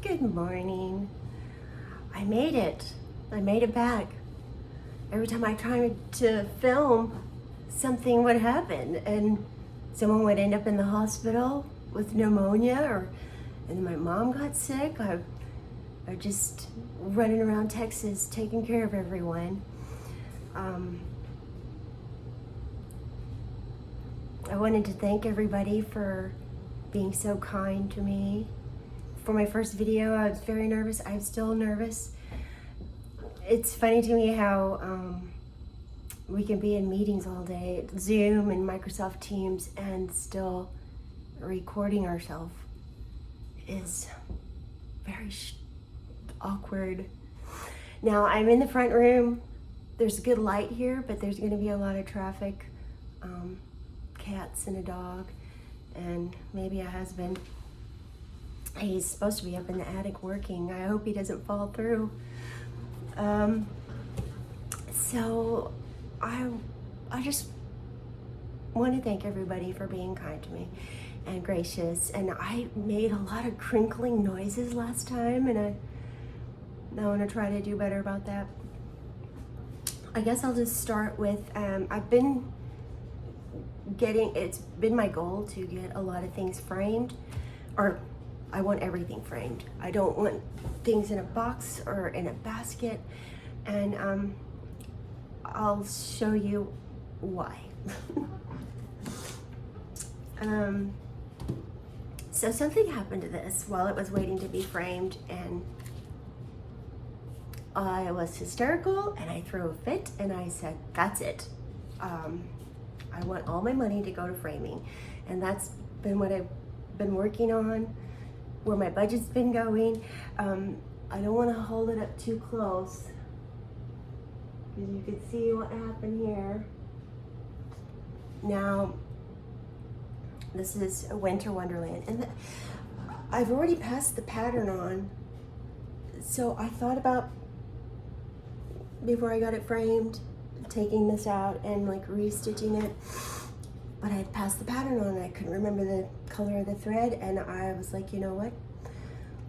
Good morning. I made it. I made it back. Every time I tried to film, something would happen and someone would end up in the hospital with pneumonia and my mom got sick. I just running around Texas taking care of everyone. I wanted to thank everybody for being so kind to me. For my first video, I was very nervous. I'm still nervous. It's funny to me how we can be in meetings all day, Zoom and Microsoft Teams, and still recording ourselves is very awkward. Now, I'm in the front room. There's good light here, but there's gonna be a lot of traffic. Cats and a dog, and maybe a husband. He's supposed to be up in the attic working. I hope he doesn't fall through. So I just want to thank everybody for being kind to me and gracious. And I made a lot of crinkling noises last time, and I want to try to do better about that. I guess I'll just start with, it's been my goal to get a lot of things framed, or I want everything framed. I don't want things in a box or in a basket, and I'll show you why. So something happened to this while it was waiting to be framed, and I was hysterical and I threw a fit and I said, that's it. I want all my money to go to framing, and that's been what I've been working on, where my budget's been going. I don't want to hold it up too close because you can see what happened here. Now, this is a winter wonderland, and I've already passed the pattern on, so I thought about, before I got it framed, taking this out and like restitching it, but I had passed the pattern on and I couldn't remember the color of the thread, and I was like, you know what,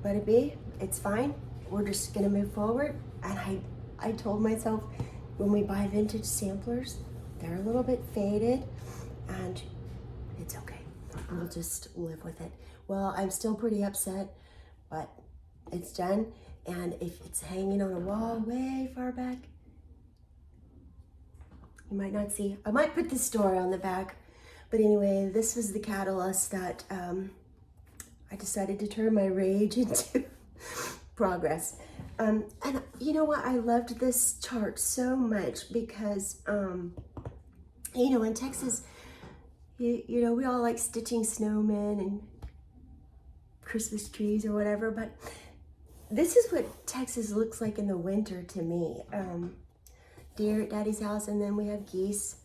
let it be, it's fine, we're just gonna move forward. And I told myself, when we buy vintage samplers, they're a little bit faded and it's okay, we'll just live with it. Well, I'm still pretty upset, but it's done. And if it's hanging on a wall way far back, you might not see. I might put the story on the back, but anyway, this was the catalyst that I decided to turn my rage into progress. And you know what? I loved this chart so much because, you know, in Texas, you know, we all like stitching snowmen and Christmas trees or whatever, but this is what Texas looks like in the winter to me. Deer at Daddy's house, and then we have geese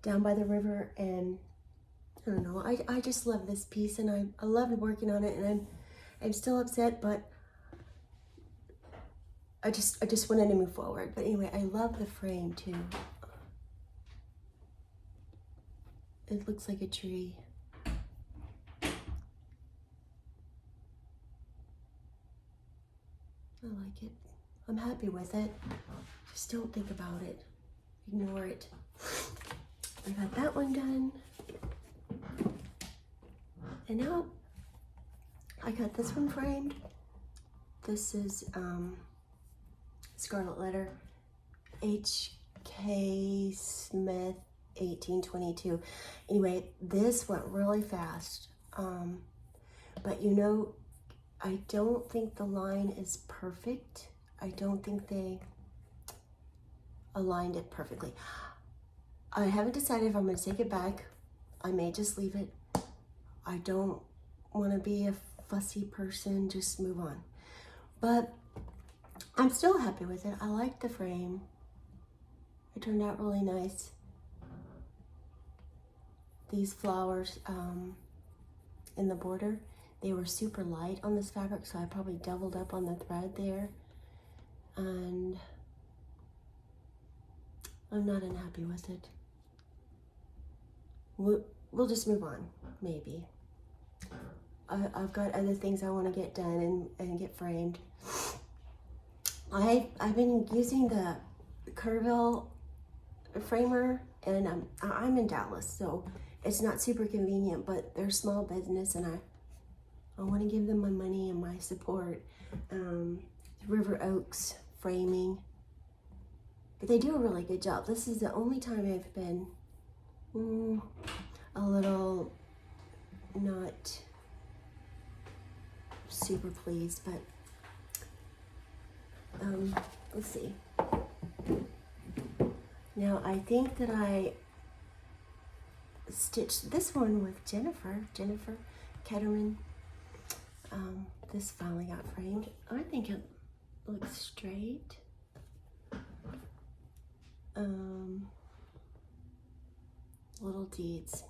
down by the river, and I don't know, I just love this piece, and I loved working on it, and I'm still upset, but I just wanted to move forward. But anyway, I love the frame too. It looks like a tree. I like it. I'm happy with it. Just don't think about it. Ignore it. I got that one done. And now I got this one framed. This is Scarlet Letter, H.K. Smith, 1822. Anyway, this went really fast. But you know, I don't think the line is perfect. I don't think they aligned it perfectly. I haven't decided if I'm going to take it back. I may just leave it. I don't want to be a fussy person, just move on. But I'm still happy with it. I like the frame. It turned out really nice. These flowers in the border, they were super light on this fabric, so I probably doubled up on the thread there. And I'm not unhappy with it. We'll just move on, maybe. I've got other things I want to get done and get framed. I've been using the Kerrville framer, and I'm in Dallas, so it's not super convenient, but they're small business, and I want to give them my money and my support. River Oaks Framing, but they do a really good job. This is the only time I've been a little not super pleased, but let's see. Now I think that I stitched this one with Jennifer Ketterman. This finally got framed. I think it looks straight. Little Deeds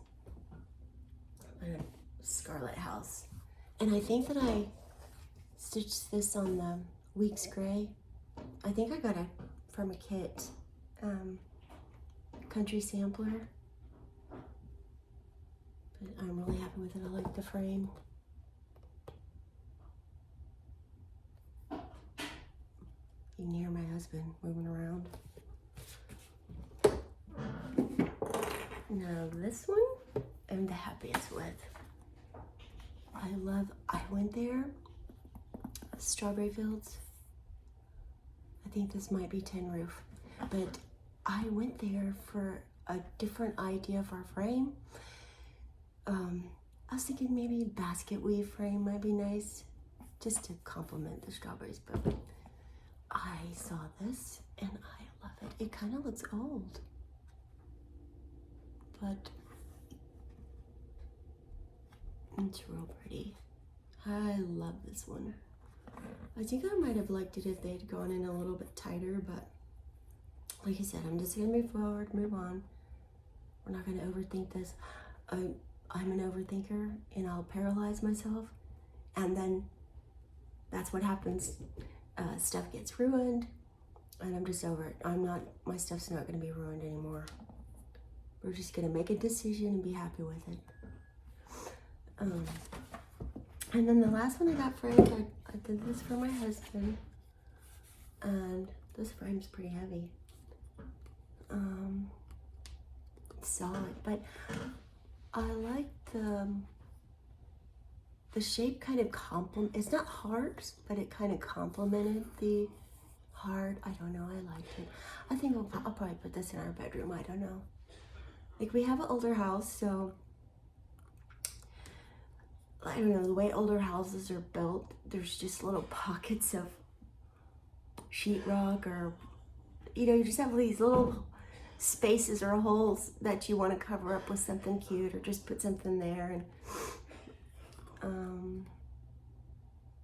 and Scarlet House. And I think that I stitched this on the Weeks Gray. I think I got it from a kit, Country Sampler. But I'm really happy with it. I like the frame. You can hear my husband moving around. Now this one I'm the happiest with. I went there, Strawberry Fields. I think this might be Tin Roof, but I went there for a different idea for a frame. I was thinking maybe basket weave frame might be nice, just to complement the strawberries, but I saw this and I love it. It kind of looks old, but it's real pretty. I love this one. I think I might have liked it if they'd gone in a little bit tighter, but like I said, I'm just gonna move forward, move on. We're not gonna overthink this. I'm an overthinker and I'll paralyze myself, and then that's what happens. Stuff gets ruined and I'm just over it. My stuff's not gonna be ruined anymore. We're just gonna make a decision and be happy with it. And then the last one I got framed, I did this for my husband, and this frame's pretty heavy. It's solid, but I like the shape kind of it's not hard, but it kind of complemented the hard. I don't know, I liked it. I think I'll probably put this in our bedroom, I don't know. Like, we have an older house, so I don't know, the way older houses are built, there's just little pockets of sheetrock, or, you know, you just have these little spaces or holes that you want to cover up with something cute, or just put something there. And I don't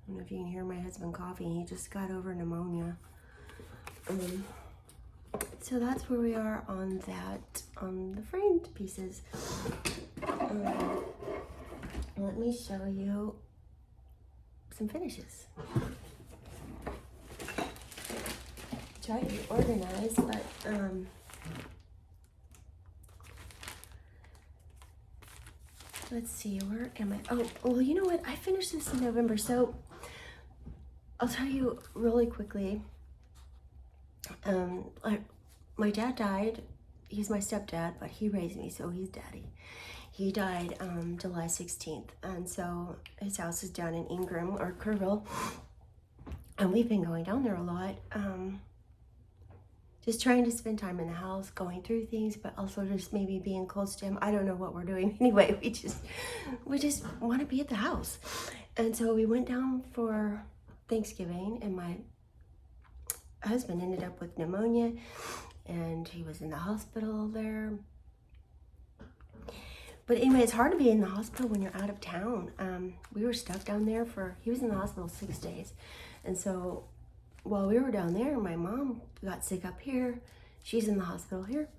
know if you can hear my husband coughing. He just got over pneumonia. So that's where we are on that, on the framed pieces. Let me show you some finishes. Try to be organized, but let's see, where am I? Oh, well, you know what? I finished this in November, so I'll tell you really quickly. My dad died. He's my stepdad, but he raised me, so he's daddy. He died July 16th, and so his house is down in Ingram, or Kerrville, and we've been going down there a lot. Just trying to spend time in the house, going through things, but also just maybe being close to him. I don't know what we're doing anyway. We just want to be at the house. And so we went down for Thanksgiving, and my husband ended up with pneumonia, and he was in the hospital there. But anyway, it's hard to be in the hospital when you're out of town. We were stuck down there he was in the hospital 6 days. And so while we were down there, my mom got sick up here. She's in the hospital here.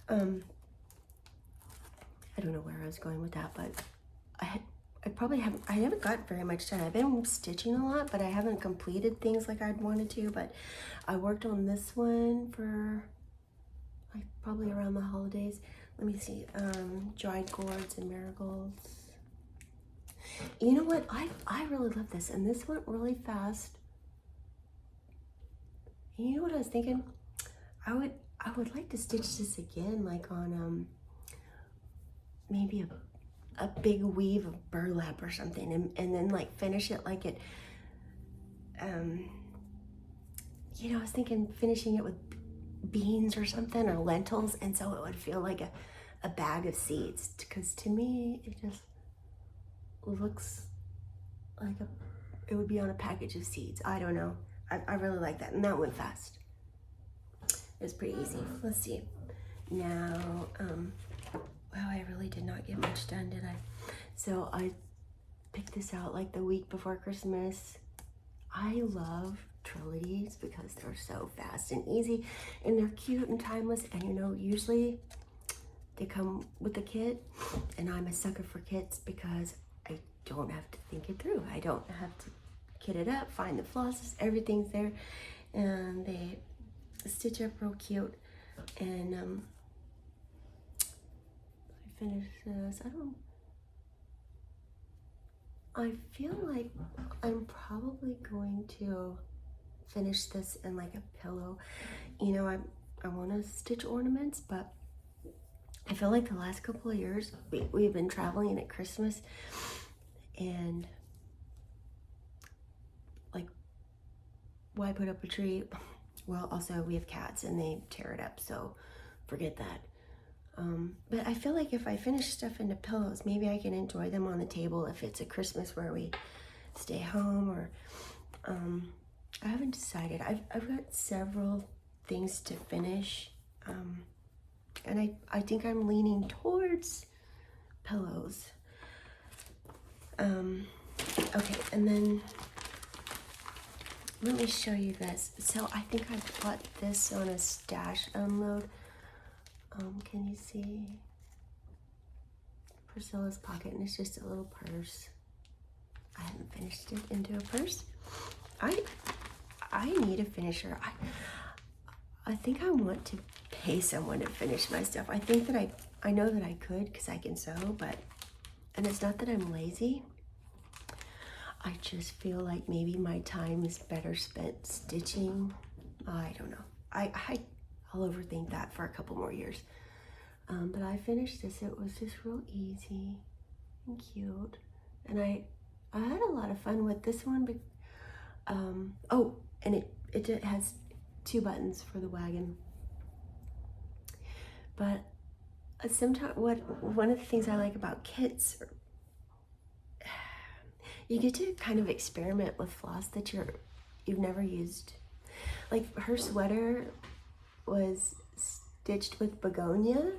I don't know where I was going with that, but I haven't got very much done. I've been stitching a lot, but I haven't completed things like I'd wanted to. But I worked on this one for probably around the holidays. Let me see, dried gourds and marigolds. You know what? I really love this, and this went really fast. And you know what I was thinking? I would like to stitch this again, like on maybe a big weave of burlap or something, and then like finish it like it. You know, I was thinking finishing it with beans or something, or lentils, and so it would feel like a bag of seeds, because to me it just looks like it would be on a package of seeds. I don't know. I really like that, and that went fast. It was pretty easy. Let's see. Now, wow, I really did not get much done, did I? So I picked this out like the week before Christmas. I love trilogies because they're so fast and easy, and they're cute and timeless, and you know, usually they come with the kit, and I'm a sucker for kits because I don't have to think it through. I don't have to kit it up, find the flosses, everything's there, and they stitch up real cute. And I finished this. I feel like I'm probably going to finish this in like a pillow. You know, I want to stitch ornaments, but I feel like the last couple of years we've been traveling at Christmas, and like, why put up a tree? Well, also we have cats and they tear it up, so forget that. But I feel like if I finish stuff into pillows, maybe I can enjoy them on the table if it's a Christmas where we stay home, or I haven't decided. I've got several things to finish, and I think I'm leaning towards pillows. Okay, and then let me show you this. So I think I bought this on a stash unload. Can you see Priscilla's pocket? And it's just a little purse. I haven't finished it into a purse. I need a finisher. I think I want to pay someone to finish my stuff. I think that I know that I could because I can sew, and it's not that I'm lazy. I just feel like maybe my time is better spent stitching. I don't know. I'll overthink that for a couple more years. But I finished this. It was just real easy and cute. And I had a lot of fun with this one. But, oh, and it has 2 buttons for the wagon. But sometimes one of the things I like about kits, you get to kind of experiment with floss that you've never used. Like her sweater was stitched with begonia,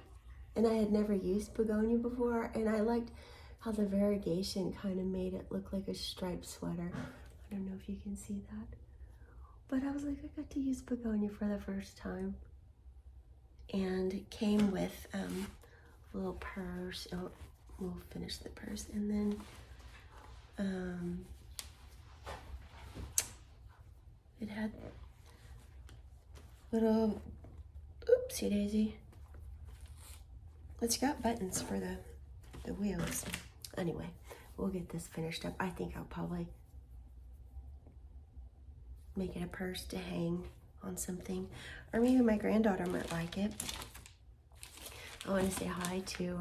and I had never used begonia before, and I liked how the variegation kind of made it look like a striped sweater. I don't know if you can see that, but I was like, I got to use begonia for the first time. And it came with a little purse. Oh, we'll finish the purse, and then it had little, oopsie daisy. It's got buttons for the wheels. Anyway, we'll get this finished up. I think I'll probably make it a purse to hang on something, or maybe my granddaughter might like it. I want to say hi to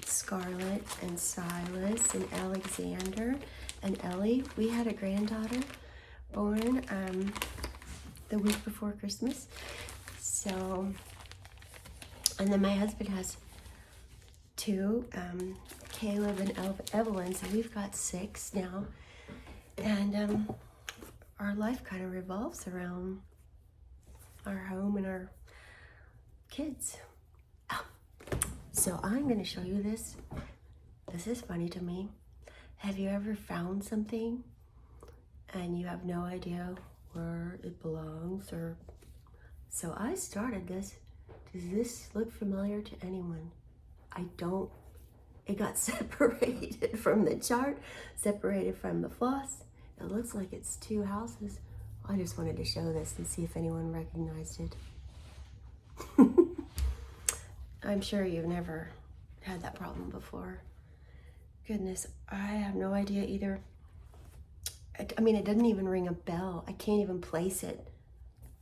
Scarlett and Silas and Alexander and Ellie. We had a granddaughter born the week before Christmas. So, and then my husband has 2, Caleb and Evelyn, so we've got 6 now. And our life kind of revolves around our home and our kids. So I'm going to show you this. This is funny to me. Have you ever found something and you have no idea where it belongs? Or so I started this. Does this look familiar to anyone? I don't. It got separated from the chart, separated from the floss. It looks like it's 2 houses. I just wanted to show this and see if anyone recognized it. I'm sure you've never had that problem before. Goodness, I have no idea either. I mean, it doesn't even ring a bell. I can't even place it.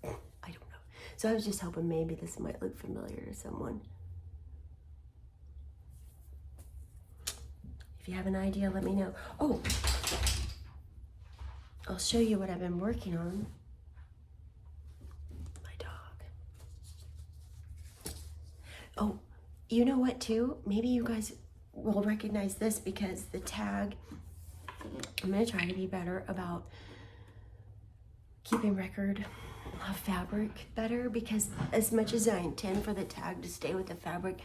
I don't know. So I was just hoping maybe this might look familiar to someone. If you have an idea, let me know. Oh, I'll show you what I've been working on. My dog. Oh, you know what too? Maybe you guys will recognize this because the tag, I'm gonna try to be better about keeping record of fabric better, because as much as I intend for the tag to stay with the fabric,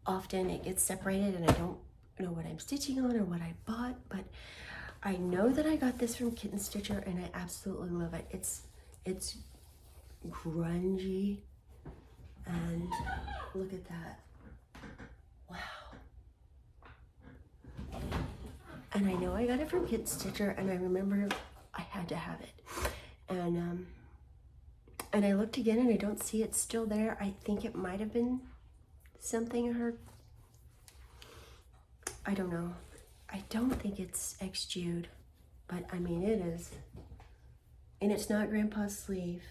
often it gets separated and I don't know what I'm stitching on or what I bought, but I know that I got this from Kitten Stitcher and I absolutely love it. It's grungy, and look at that. Wow. And I know I got it from Kitten Stitcher, and I remember I had to have it. And I looked again and I don't see it still there. I think it might have been something her, I don't know. I don't think it's XJude, but I mean it is. And it's not Grandpa's sleeve.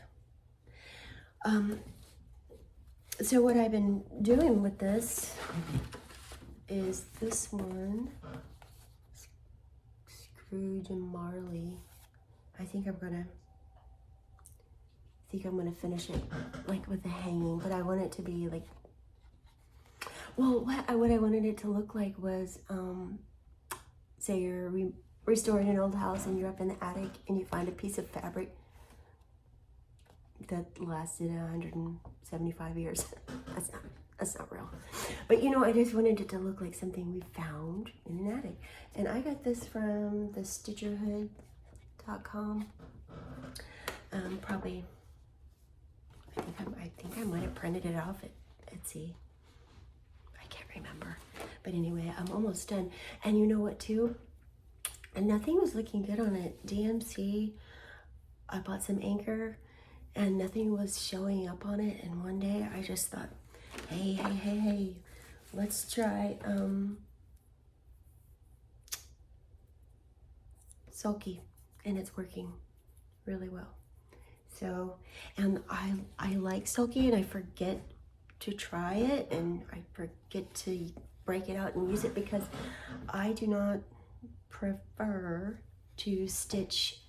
So what I've been doing with this is this one, Scrooge and Marley. I think I'm gonna finish it like with the hanging, but I want it to be like, well, what I wanted it to look like was, say you're restoring an old house and you're up in the attic and you find a piece of fabric that lasted 175 years. That's not real. But you know, I just wanted it to look like something we found in an attic. And I got this from the stitcherhood.com. Probably, I think I might have printed it off at Etsy. I can't remember. But anyway, I'm almost done. And you know what too? And nothing was looking good on it. DMC, I bought some anchor and nothing was showing up on it. And one day I just thought, hey, let's try Sulky, and it's working really well. So, and I like Sulky, and I forget to try it, and I forget to break it out and use it because I do not prefer to stitch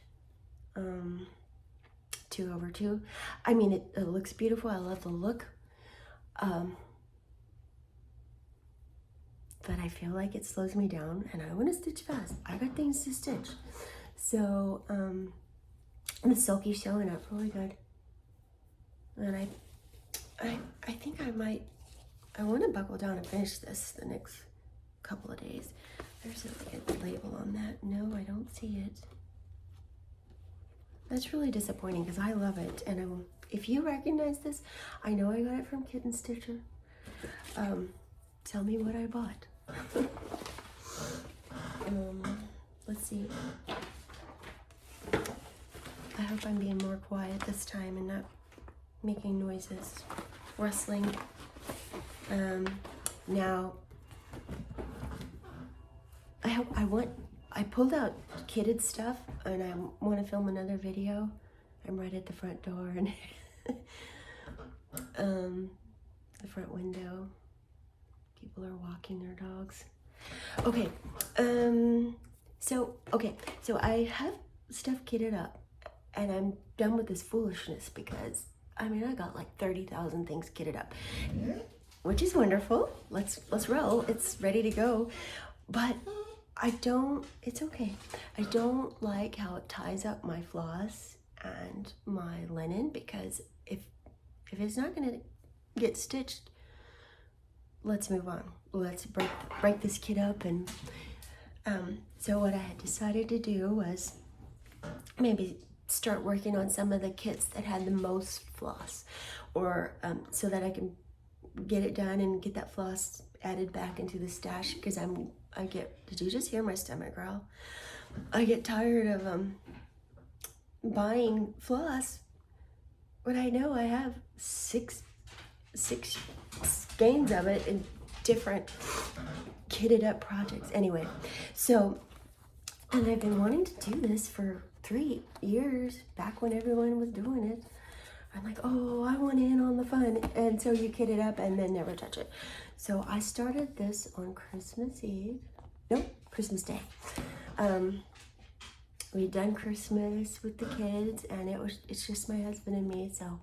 2/2. I mean, it looks beautiful. I love the look. But I feel like it slows me down and I want to stitch fast. I got things to stitch. So, the Sulky's showing up really good. And I think I want to buckle down and finish this the next couple of days. There's a label on that. No, I don't see it. That's really disappointing because I love it. And if you recognize this, I know I got it from Kitten Stitcher. Tell me what I bought. Let's see. I hope I'm being more quiet this time and not making noises, rustling. Now, I pulled out kitted stuff and I want to film another video. I'm right at the front door and the front window. People are walking their dogs. Okay, so I have stuff kitted up and I'm done with this foolishness because, I mean, I got like 30,000 things kitted up, which is wonderful. Let's roll. It's ready to go. But it's okay. I don't like how it ties up my floss and my linen because if it's not gonna get stitched, let's move on. Let's break this kit up. And so what I had decided to do was maybe start working on some of the kits that had the most floss, or so that I can get it done and get that floss added back into the stash, because did you just hear my stomach growl? I get tired of buying floss when I know I have six skeins of it and different kitted up projects. Anyway, so, and I've been wanting to do this for 3 years, back when everyone was doing it. I'm like, oh, I want in on the fun. And so you kit it up and then never touch it. So I started this on Christmas Eve. Nope, Christmas Day. We'd done Christmas with the kids, and it's just my husband and me. So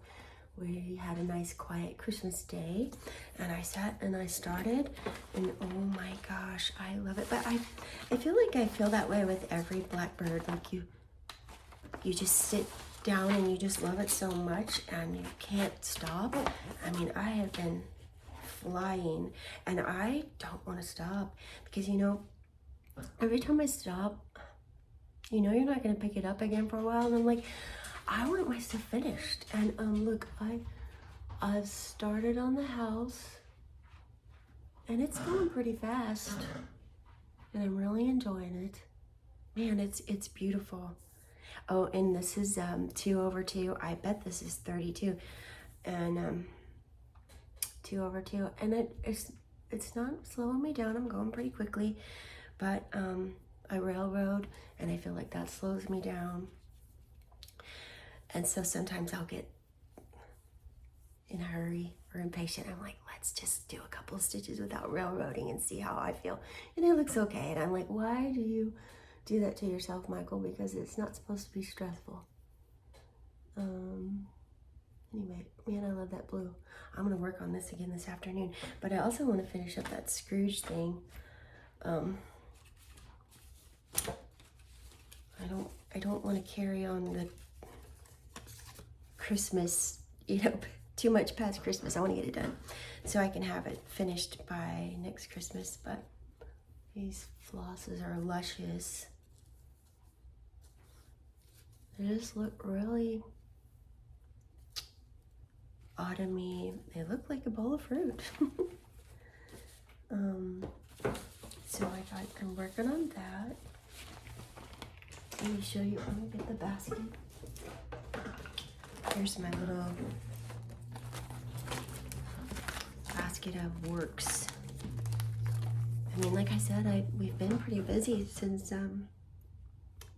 we had a nice quiet Christmas day, and I sat and I started, and oh my gosh, I love it. But I feel like I feel that way with every Blackbird. Like you just sit down and you just love it so much and you can't stop. I mean, I have been flying and I don't want to stop because, you know, every time I stop, you know, you're not going to pick it up again for a while. And I'm like, I want my stuff finished. And look, I've started on the house and it's going pretty fast and I'm really enjoying it. Man, it's beautiful. Oh, and this is 2/2. I bet this is 32, and 2/2. And it's not slowing me down. I'm going pretty quickly, but I railroad, and I feel like that slows me down. And so sometimes I'll get in a hurry or impatient. I'm like, let's just do a couple stitches without railroading and see how I feel. And it looks okay. And I'm like, why do you do that to yourself, Michael? Because it's not supposed to be stressful. Anyway, man, I love that blue. I'm gonna work on this again this afternoon, but I also want to finish up that Scrooge thing. I don't want to carry on the Christmas, you know, too much past Christmas. I want to get it done so I can have it finished by next Christmas. But these flosses are luscious. They just look really autumny. They look like a bowl of fruit. So I'm working on that. Let me show you. Let me get the basket. Here's my little basket of works. I mean, like I said, we've been pretty busy since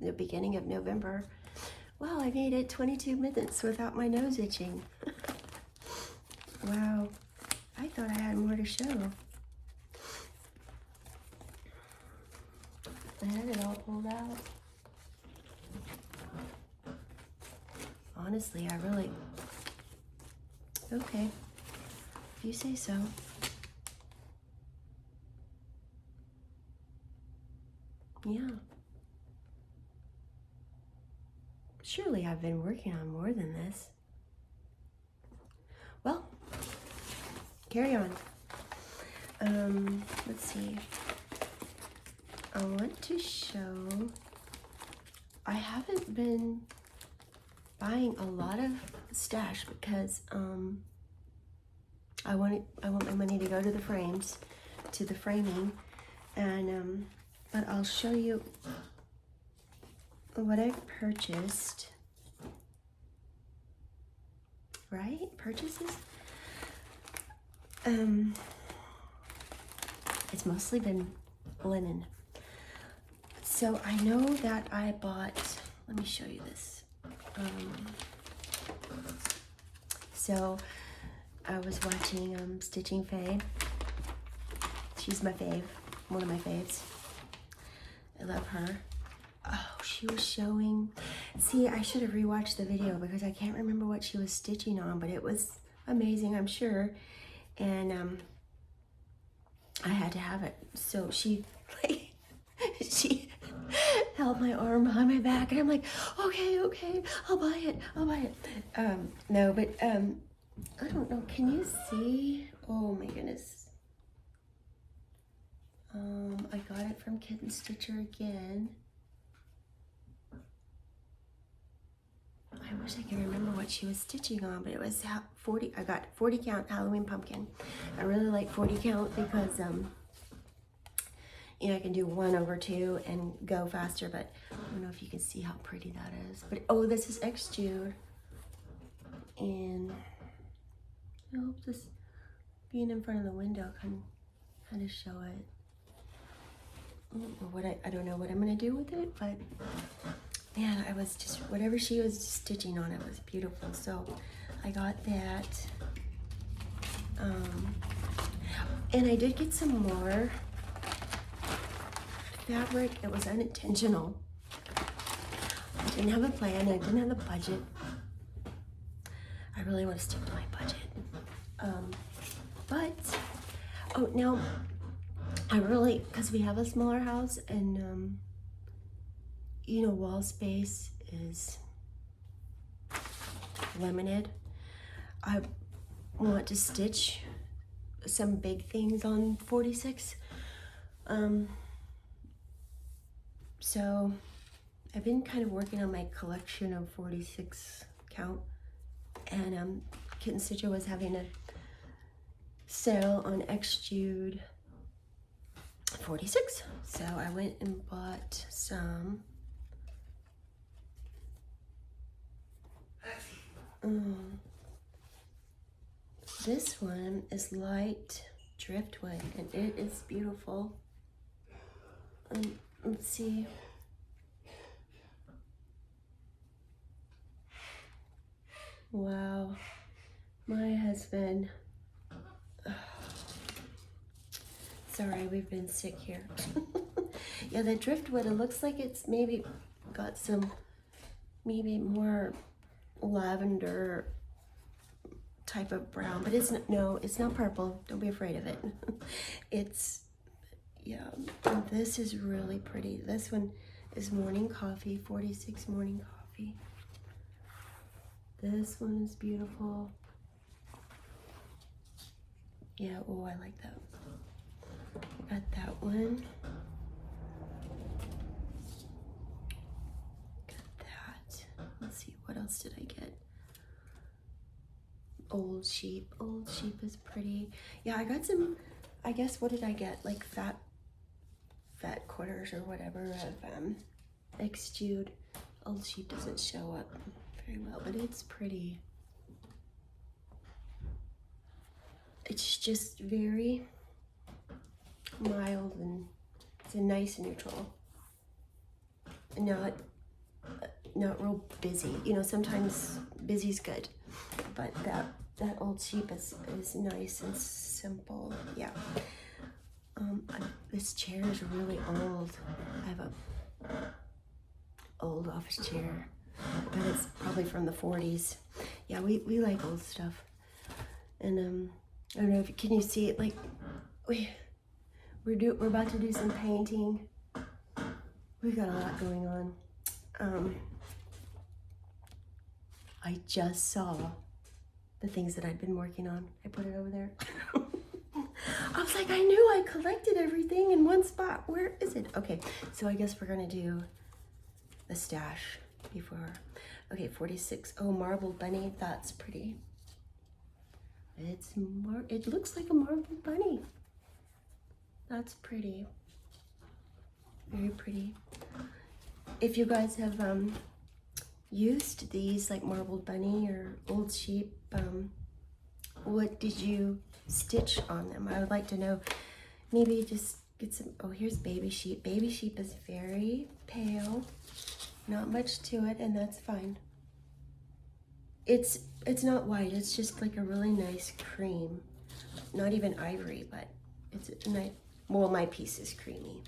the beginning of November. Wow, I made it 22 minutes without my nose itching. Wow, I thought I had more to show. I had it all pulled out. Honestly, I really... Okay, if you say so. Yeah. Surely I've been working on more than this. Well, carry on. Let's see. I want to show, I haven't been buying a lot of stash because I want my money to go to the frames, to the framing, and but I'll show you what I've purchased. Right? Purchases? It's mostly been linen. So I know that I bought, let me show you this. So I was watching Stitching Faye. She's my fave, one of my faves. I love her. Oh, she was showing, see, I should have rewatched the video because I can't remember what she was stitching on, but it was amazing, I'm sure. And I had to have it. So she, like, she held my arm behind my back and I'm like, okay, I'll buy it. No, but I don't know, can you see? Oh my goodness. I got it from Kitten Stitcher again. I wish I could remember what she was stitching on, but it was 40, I got 40 count Halloween pumpkin. I really like 40 count because, you know, I can do 1/2 and go faster, but I don't know if you can see how pretty that is. But, oh, this is XJude. And I hope this being in front of the window can how to show it. Or what I don't know what I'm gonna do with it, but man, I was just, whatever she was stitching on, it was beautiful. So I got that. And I did get some more fabric. It was unintentional. I didn't have a plan. I didn't have the budget. I really want to stick to my budget. But, oh, now, I really, because we have a smaller house and, you know, wall space is limited. I want to stitch some big things on 46. So I've been kind of working on my collection of 46 count, and Kitten Stitcher was having a sale on XJude 46. So I went and bought some. This one is light driftwood, and it is beautiful. Let's see. Wow, my husband. Sorry, we've been sick here. Yeah, the driftwood, it looks like it's maybe got some, maybe more lavender type of brown, but it's not, no, it's not purple. Don't be afraid of it. It's, yeah, this is really pretty. This one is Morning Coffee, 46 Morning Coffee. This one is beautiful. Yeah, oh, I like that. Got that one. Got that. Let's see, what else did I get? Old Sheep. Old Sheep is pretty. Yeah, I got some, I guess, what did I get? Like fat quarters or whatever of XJude. Old Sheep doesn't show up very well, but it's pretty. It's just very mild, and it's a nice neutral. Not real busy. You know, sometimes busy's good, but that Old Sheep is nice and simple. Yeah. This chair is really old. I have a old office chair, but it's probably from the 40s. Yeah, we like old stuff. And I don't know if can you see it, like we're about to do some painting. We've got a lot going on. I just saw the things that I'd been working on. I put it over there. I was like, I knew I collected everything in one spot. Where is it? Okay, so I guess we're gonna do the stash before. Okay, 46. Oh, Marble Bunny. That's pretty. It looks like a marble bunny. That's pretty. Very pretty. If you guys have used these, like Marble Bunny or Old Sheep, what did you stitch on them? I would like to know. Maybe just get some. Oh, here's Baby Sheep. Baby Sheep is very pale. Not much to it, and that's fine. It's not white, it's just like a really nice cream. Not even ivory, but it's a nice, well, my piece is creamy.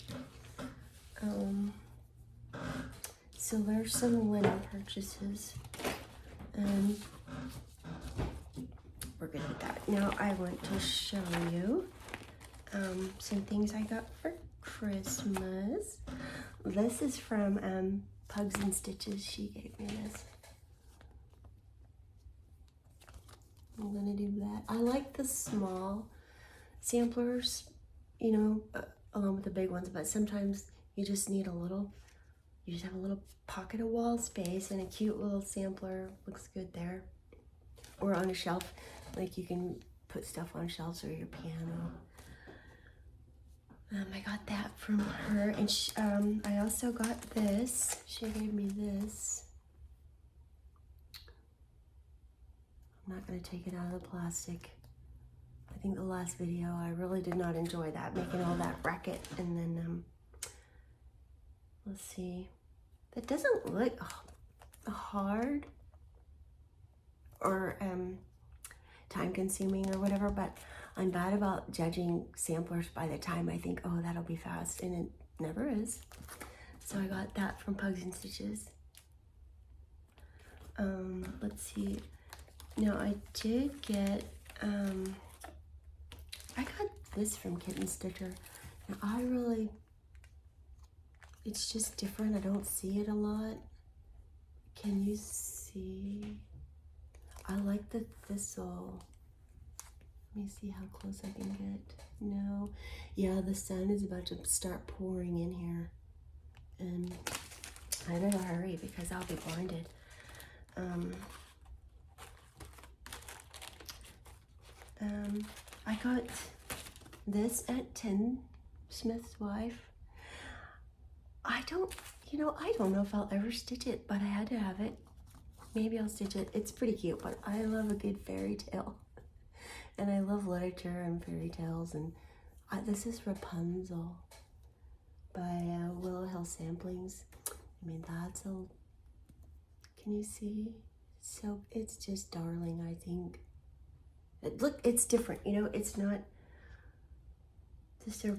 So there's some linen purchases, and we're good with that. Now I want to show you some things I got for Christmas. This is from Pugs and Stitches. She gave me this. I'm gonna do that. I like the small samplers, you know, along with the big ones, but sometimes you just need a little, you just have a little pocket of wall space, and a cute little sampler looks good there. Or on a shelf, like you can put stuff on shelves or your piano. I got that from her, and I also got this. She gave me this. I'm not gonna take it out of the plastic. I think the last video, I really did not enjoy that, making all that racket. And then, let's see. That doesn't look hard or time consuming or whatever, but I'm bad about judging samplers by the time I think, oh, that'll be fast, and it never is. So I got that from Pugs and Stitches. Let's see. Now I did get, I got this from Kitten Stitcher. And I really, it's just different. I don't see it a lot. Can you see? I like the thistle. Let me see how close I can get. No. Yeah, the sun is about to start pouring in here. And I better hurry because I'll be blinded. I got this at Tinsmith's Wife. I don't know if I'll ever stitch it, but I had to have it. Maybe I'll stitch it. It's pretty cute, but I love a good fairy tale. And I love literature and fairy tales. And this is Rapunzel by Willow Hill Samplings. I mean, that's a, can you see? So it's just darling, I think. Look, it's different, you know, it's not just a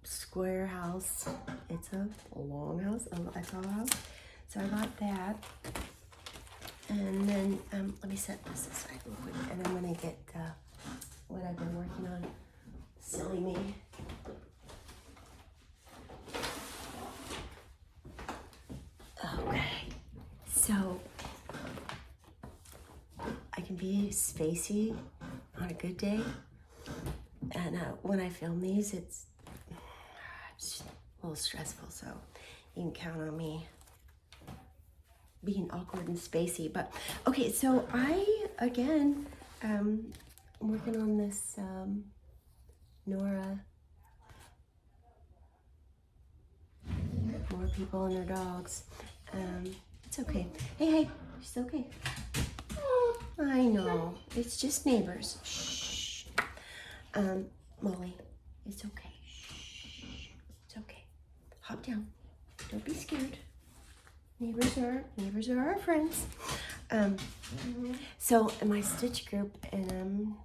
square house. It's a long house, a tall house. So I got that. And then, let me set this aside real quick, and I'm gonna get what I've been working on. Silly me. Okay, so I can be spacey on a good day, and when I film these, it's a little stressful, so you can count on me being awkward and spacey. But okay, so I'm working on this Nora, more people and their dogs. It's okay. Hey, it's okay. Oh, I know, it's just neighbors. Shh. Molly, it's okay. Shh. It's okay. Hop down. Don't be scared. Neighbors are our friends. So in my stitch group in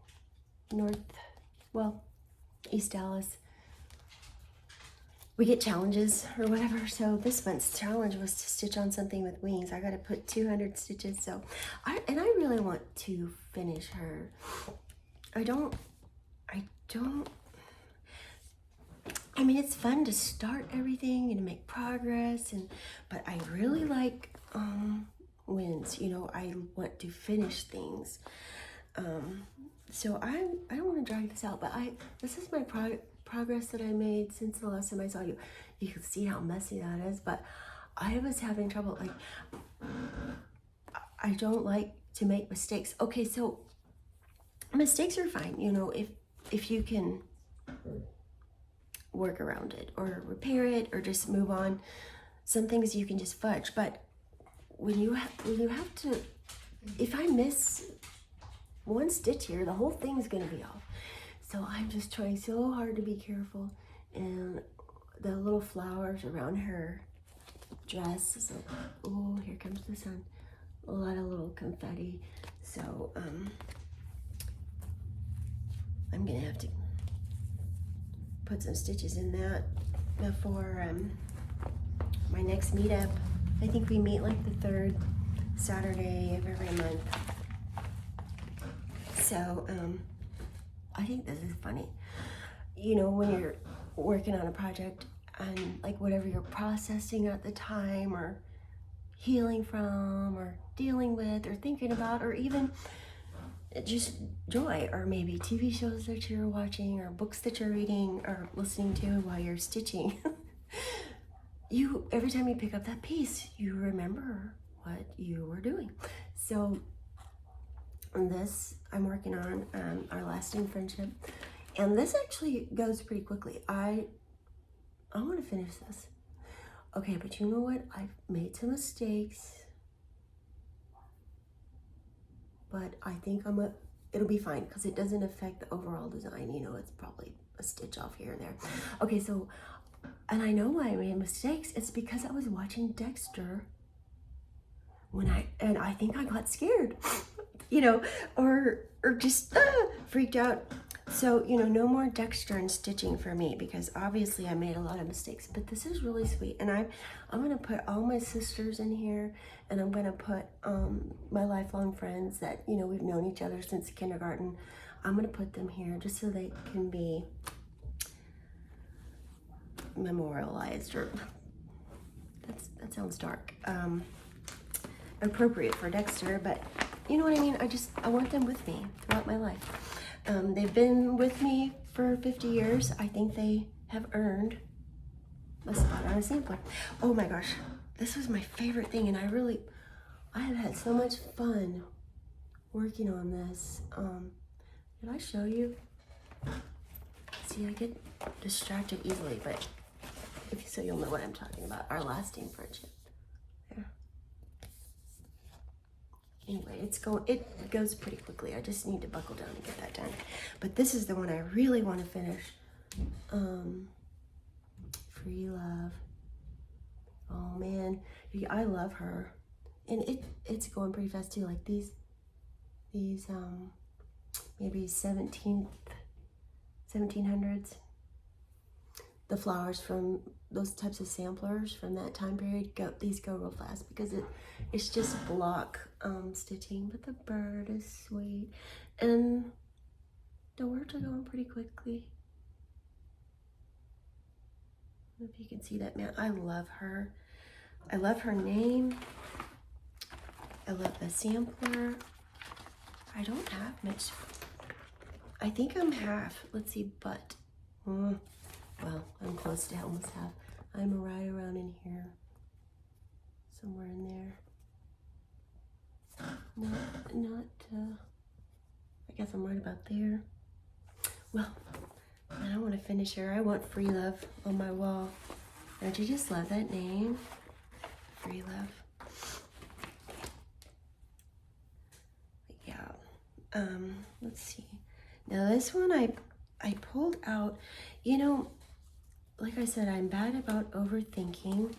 East Dallas, we get challenges or whatever. So this month's challenge was to stitch on something with wings. I got to put 200 stitches. So I really want to finish her. I mean, it's fun to start everything and to make progress, but I really like wins. You know, I want to finish things. So I don't want to drag this out, but this is my progress that I made since the last time I saw you. You can see how messy that is, but I was having trouble. Like, I don't like to make mistakes. Okay, so mistakes are fine. You know, if you can work around it or repair it or just move on. Some things you can just fudge, but when you have to, if I miss one stitch here, the whole thing's gonna be off. So I'm just trying so hard to be careful. And the little flowers around her dress is like, oh, here comes the sun. A lot of little confetti. So I'm gonna have to put some stitches in that before my next meetup. I think we meet like the 3rd Saturday of every month. So I think this is funny. You know, when you're working on a project and like whatever you're processing at the time or healing from or dealing with or thinking about or even just joy, or maybe TV shows that you're watching or books that you're reading or listening to while you're stitching. Every time you pick up that piece, you remember what you were doing. So this I'm working on our lasting friendship, and this actually goes pretty quickly. I want to finish this. Okay, but you know what? I've made some mistakes, but I think I'm it'll be fine because it doesn't affect the overall design. You know, it's probably a stitch off here and there. Okay, so, and I know why I made mistakes. It's because I was watching Dexter and I think I got scared, you know, or just freaked out. So, you know, no more Dexter and stitching for me because obviously I made a lot of mistakes, but this is really sweet. And I'm going to put all my sisters in here, and I'm going to put my lifelong friends that, you know, we've known each other since kindergarten. I'm going to put them here just so they can be memorialized, or that sounds dark. Appropriate for Dexter, but you know what I mean? I want them with me throughout my life. They've been with me for 50 years. I think they have earned a spot on a sampler. Oh my gosh, this was my favorite thing, and I have had so much fun working on this. Did I show you? See, I get distracted easily, but so you'll know what I'm talking about. Our lasting friendship. There. Anyway, it goes pretty quickly. I just need to buckle down and get that done. But this is the one I really want to finish. Free Love. Oh man, I love her. And it's going pretty fast too. Like these maybe 1700s. The flowers from those types of samplers from that time period these go real fast because it's just block stitching, but the bird is sweet and the words are going pretty quickly. I don't know if you can see that, man. I love her. I love her name. I love the sampler. I don't have much. I think I'm half. Let's see, but well, I'm close to almost half. I'm right around in here. Somewhere in there. I guess I'm right about there. Well, I want to finish her. I want Free Love on my wall. Don't you just love that name? Free Love. Yeah. Let's see. Now this one I pulled out, you know, like I said, I'm bad about overthinking.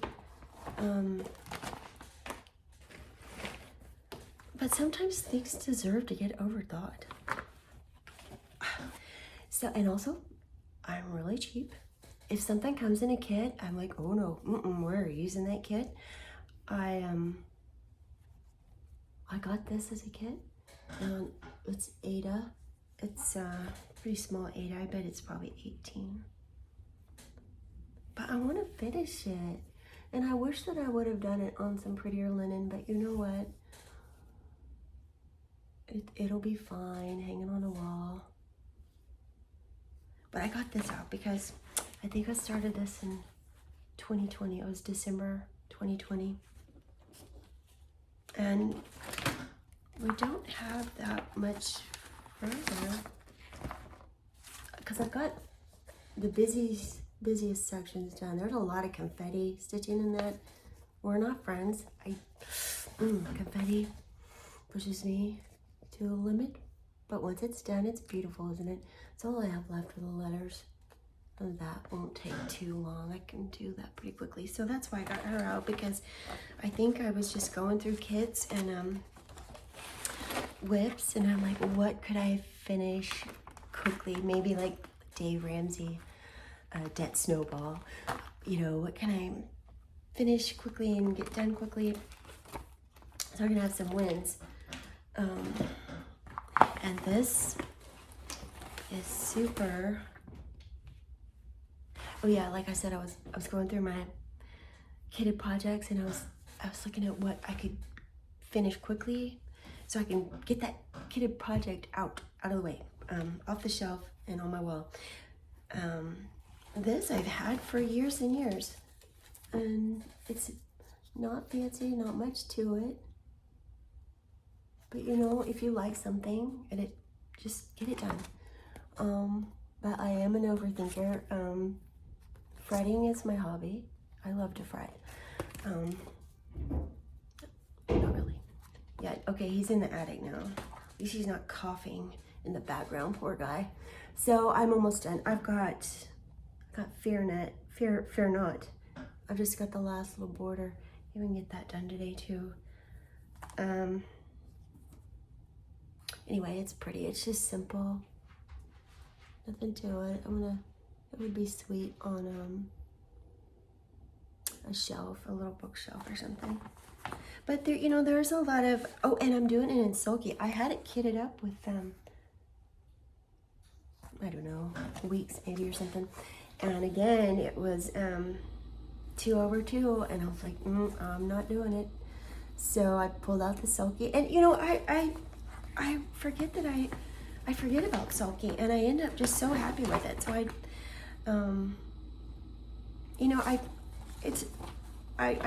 But sometimes things deserve to get overthought. So, and also, I'm really cheap. If something comes in a kit, I'm like, oh no, we're using that kit. I got this as a kit. It's Ada. It's pretty small Ada. I bet it's probably 18. But I want to finish it. And I wish that I would have done it on some prettier linen, but you know what? It'll be fine hanging on a wall. But I got this out because I think I started this in 2020. It was December 2020. And we don't have that much further because I've got the busiest sections done. There's a lot of confetti stitching in that. We're not friends. Confetti pushes me to a limit, but once it's done, it's beautiful, isn't it? It's all I have left for the letters, and that won't take too long. I can do that pretty quickly. So that's why I got her out, because I think I was just going through kits and whips, and I'm like, what could I finish quickly? Maybe like Dave Ramsey, Debt Snowball. You know, what can I finish quickly and get done quickly so I can have some wins. And this is super. Oh yeah, like I said, I was going through my kitted projects, and I was looking at what I could finish quickly so I can get that kitted project out of the way, off the shelf and on my wall. This I've had for years and years, and it's not fancy, not much to it. But you know, if you like something, and just get it done. But I am an overthinker. Fretting is my hobby. I love to fret. Not really. Yeah, okay, he's in the attic now. She's not coughing in the background, poor guy. So I'm almost done. I've got fear not. I've just got the last little border. Maybe we can get that done today too. Anyway, it's pretty. It's just simple. Nothing to it. It would be sweet on a shelf, a little bookshelf or something. But there, there's a lot of, oh, and I'm doing it in sulky. I had it kitted up with, I don't know, weeks maybe or something. And again, it was 2/2, and I was like, I'm not doing it. So I pulled out the sulky, and I forget that I forget about sulky, and I end up just so happy with it. So I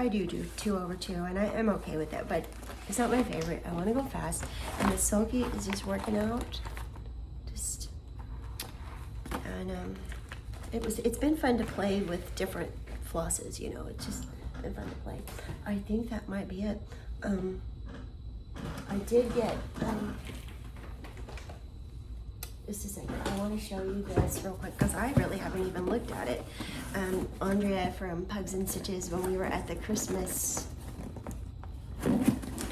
do 2/2, and I'm okay with that, but it's not my favorite. I want to go fast, and the sulky is just working out. And it's been fun to play with different flosses. It's just been fun to play. I think that might be it. I did get just a second. I want to show you this real quick because I really haven't even looked at it. Andrea from Pugs and Stitches, when we were at the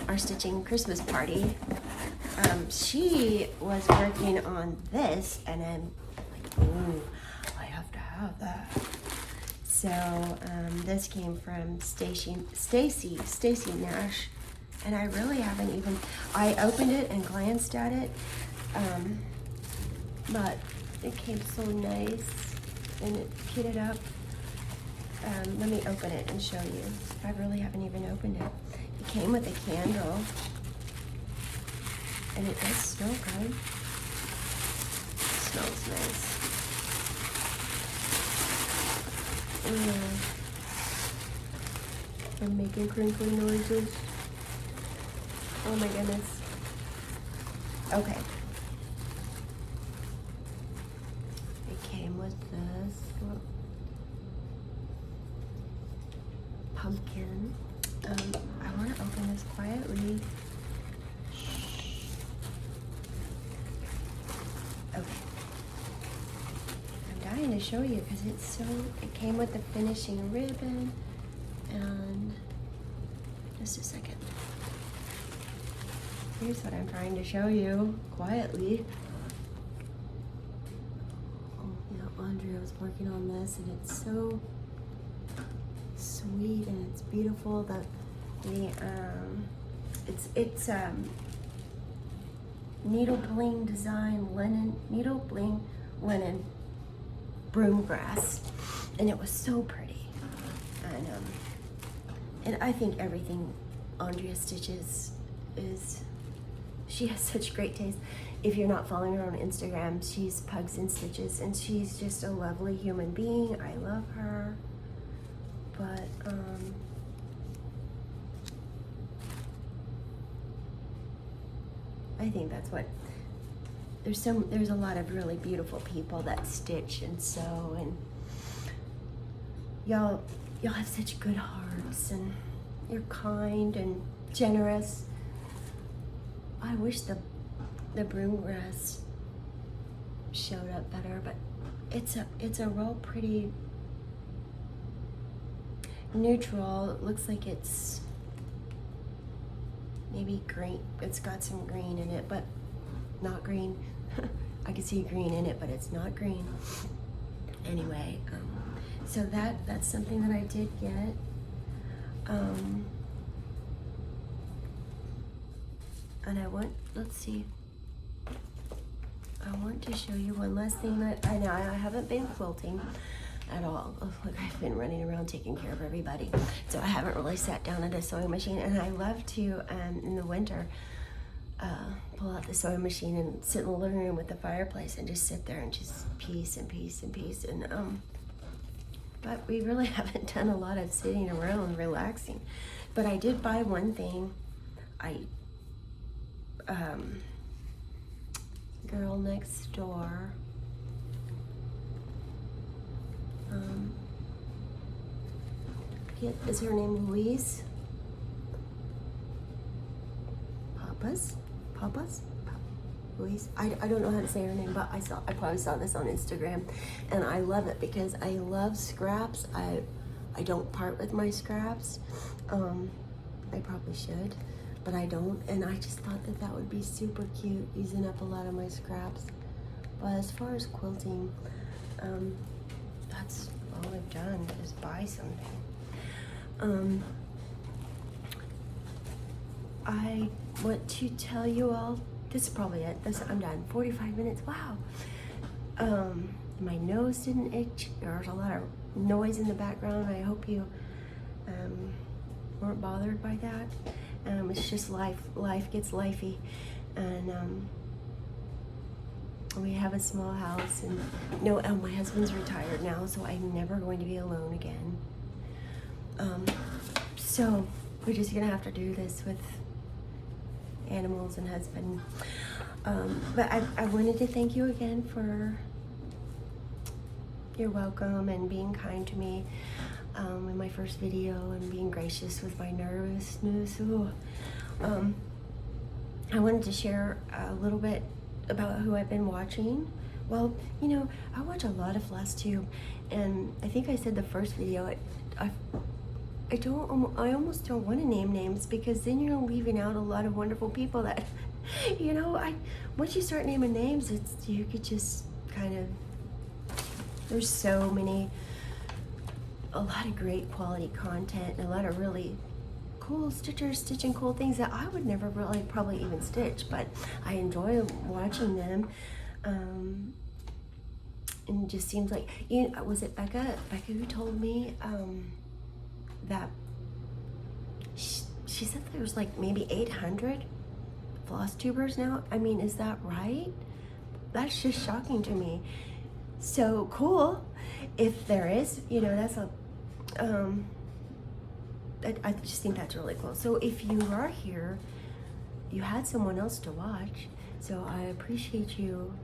our stitching Christmas party, she was working on this, and I'm like, ooh, I have to have that. So this came from Stacy Nash, and I really haven't even, I opened it and glanced at it, but it came so nice, and it kitted up. Let me open it and show you. I really haven't even opened it. It came with a candle, and it does smell good. It smells nice. I'm making crinkly noises. Oh my goodness. Okay. It came with this little pumpkin. I want to open this quietly. Okay. I'm dying to show you because it came with the finishing ribbon, and just a second. Here's what I'm trying to show you quietly. Oh, yeah, Andrea was working on this, and it's so sweet and it's beautiful. It's needle bling design linen broom grass, and it was so pretty. And I think everything Andrea stitches she has such great taste. If you're not following her on Instagram, she's Pugs and Stitches, and she's just a lovely human being. I love her. But I think that's what there's a lot of really beautiful people that stitch and sew, and y'all have such good hearts, and you're kind and generous. I wish the broom grass showed up better, but it's a real pretty neutral. It looks like it's maybe green. It's got some green in it, but not green. I can see green in it, but it's not green. Anyway, so that's something that I did get. And let's see. I want to show you one last thing that I know I haven't been quilting at all. Look, I've been running around taking care of everybody. So I haven't really sat down at a sewing machine, and I love to, in the winter, pull out the sewing machine and sit in the living room with the fireplace and just sit there and just piece and piece and piece. And but we really haven't done a lot of sitting around relaxing. But I did buy one thing. Girl next door. Is her name Louise? Louise. I don't know how to say her name, but I probably saw this on Instagram, and I love it because I love scraps. I don't part with my scraps. I probably should, but I don't, and I just thought that would be super cute, using up a lot of my scraps. But as far as quilting, that's all I've done, is buy something. I want to tell you all, this is probably it. I'm done. 45 minutes. Wow. My nose didn't itch. There was a lot of noise in the background. I hope you weren't bothered by that. It's just life. Life gets lifey, and we have a small house. And no, my husband's retired now, so I'm never going to be alone again. So we're just gonna have to do this with animals and husband. But I wanted to thank you again for your welcome and being kind to me in my first video, and being gracious with my nervousness. I wanted to share a little bit about who I've been watching. Well, you know, I watch a lot of Flosstube, and I think I said the first video, I almost don't want to name names, because then you're leaving out a lot of wonderful people that, you know, once you start naming names, you could just kind of, there's so many, a lot of great quality content, and a lot of really cool stitchers stitching cool things that I would never really probably even stitch, but I enjoy watching them. And it just seems like, you know, was it Becca who told me that she said there's like maybe 800 floss tubers now? I mean, is that right? That's just shocking to me. So cool if there is, you know, that's a I just think that's really cool. So if you are here, you had someone else to watch, so I appreciate you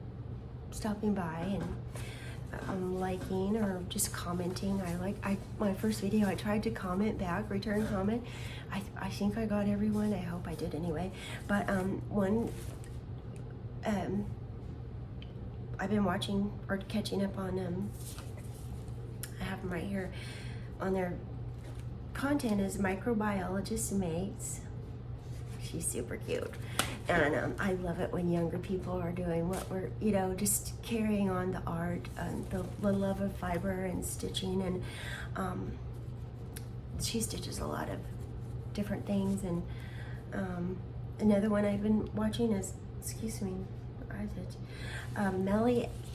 stopping by and liking or just commenting. My first video, I tried to comment back, return comment. I think I got everyone. I hope I did anyway. But I've been watching or catching up on I have them right here on their content is Microbiologist Mates. She's super cute, and I love it when younger people are doing what we're, you know, just carrying on the art and the love of fiber and stitching, and she stitches a lot of different things. And another one I've been watching is, excuse me, where is it?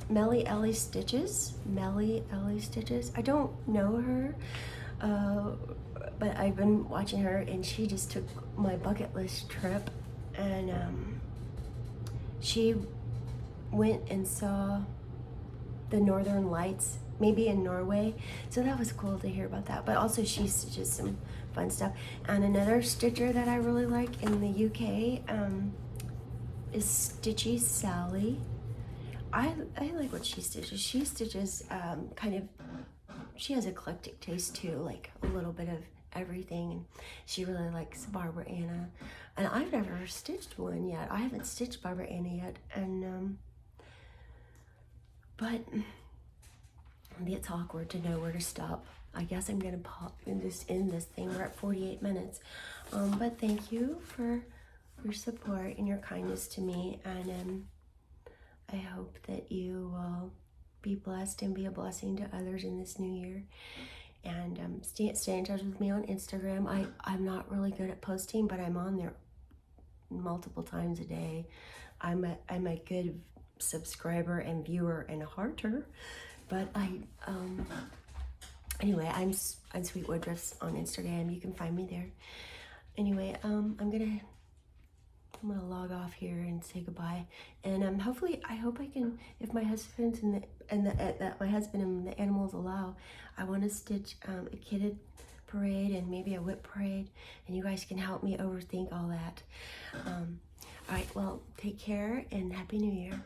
Melly Ellie Stitches. Melly Ellie Stitches. I don't know her, but I've been watching her, and she just took my bucket list trip, and she went and saw the Northern Lights, maybe in Norway, so that was cool to hear about that. But also she stitches some fun stuff. And another stitcher that I really like in the UK is Stitchy Sally. I like what she stitches. She stitches kind of, she has eclectic taste too, like a little bit of everything, and she really likes Barbara Anna, and I've never stitched one yet. I haven't stitched Barbara Anna yet, and but it's awkward to know where to stop. I guess I'm gonna pop in this thing. We're at 48 minutes, but thank you for your support and your kindness to me, and I hope that you will be blessed and be a blessing to others in this new year. And stay in touch with me on Instagram. I'm not really good at posting, but I'm on there multiple times a day. I'm a good subscriber and viewer and hearter, but anyway, I'm Sweet Woodruffs on Instagram. You can find me there. Anyway, I'm gonna log off here and say goodbye. And hopefully, I hope I can, if my husband my husband and the animals allow, I want to stitch a kidded parade and maybe a whip parade, and you guys can help me overthink all that. All right, well, take care and Happy New Year.